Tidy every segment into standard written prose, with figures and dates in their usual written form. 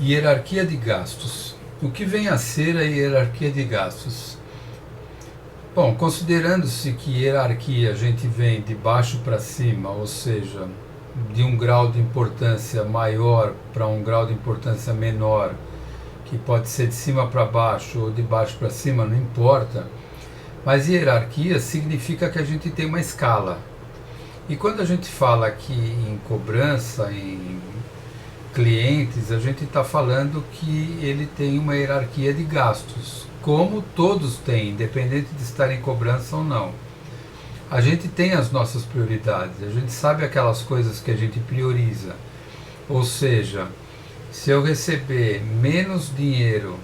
Hierarquia de gastos. O que vem a ser a hierarquia de gastos? Bom, considerando-se que hierarquia a gente vem de baixo para cima, ou seja, de um grau de importância maior para um grau de importância menor, que pode ser de cima para baixo ou de baixo para cima, não importa, mas hierarquia significa que a gente tem uma escala. E quando a gente fala aqui em cobrança, em clientes, a gente está falando que ele tem uma hierarquia de gastos, como todos têm, independente de estar em cobrança ou não. A gente tem as nossas prioridades, a gente sabe aquelas coisas que a gente prioriza. Ou seja, se eu receber menos dinheiro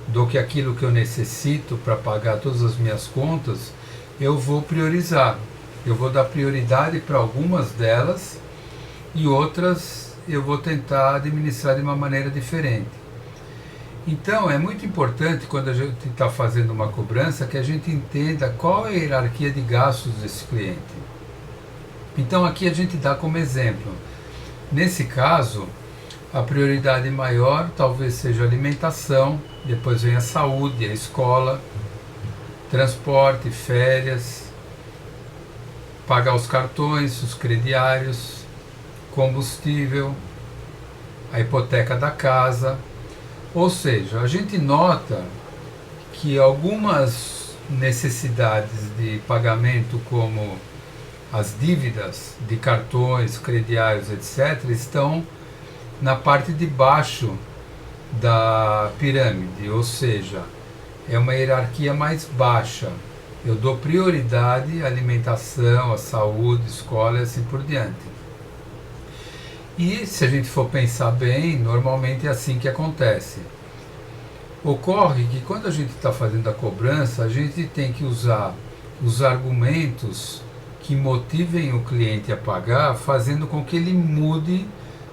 do que aquilo que eu necessito para pagar todas as minhas contas, eu vou priorizar. Eu vou dar prioridade para algumas delas e outras eu vou tentar administrar de uma maneira diferente. Então é muito importante, quando a gente está fazendo uma cobrança, que a gente entenda qual é a hierarquia de gastos desse cliente. Então aqui a gente dá como exemplo. Nesse caso, a prioridade maior talvez seja a alimentação, depois vem a saúde, a escola, transporte, férias, pagar os cartões, os crediários, combustível, a hipoteca da casa. Ou seja, a gente nota que algumas necessidades de pagamento, como as dívidas de cartões, crediários, etc., estão na parte de baixo da pirâmide, ou seja, é uma hierarquia mais baixa. Eu dou prioridade à alimentação, à saúde, escola e assim por diante. E se a gente for pensar bem, normalmente é assim que acontece. Ocorre que quando a gente está fazendo a cobrança, a gente tem que usar os argumentos que motivem o cliente a pagar, fazendo com que ele mude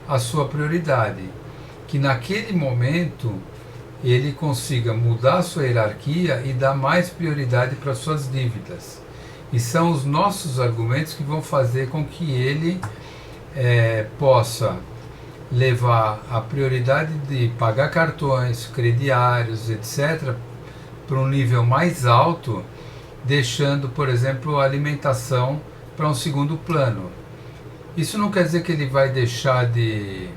a sua prioridade. Que naquele momento ele consiga mudar a sua hierarquia e dar mais prioridade para suas dívidas. E são os nossos argumentos que vão fazer com que ele possa levar a prioridade de pagar cartões, crediários, etc., para um nível mais alto, deixando, por exemplo, a alimentação para um segundo plano. Isso não quer dizer que ele vai deixar de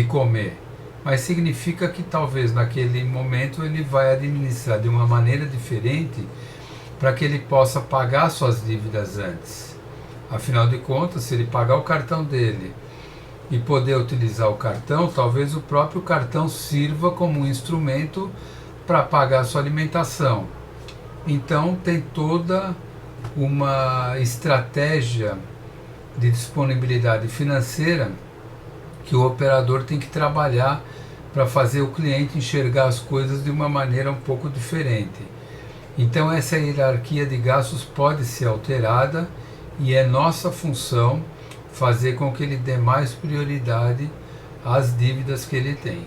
comer, mas significa que talvez naquele momento ele vai administrar de uma maneira diferente para que ele possa pagar suas dívidas antes. Afinal de contas, se ele pagar o cartão dele e poder utilizar o cartão, talvez o próprio cartão sirva como um instrumento para pagar sua alimentação. Então tem toda uma estratégia de disponibilidade financeira que o operador tem que trabalhar para fazer o cliente enxergar as coisas de uma maneira um pouco diferente. Então essa hierarquia de gastos pode ser alterada e é nossa função fazer com que ele dê mais prioridade às dívidas que ele tem.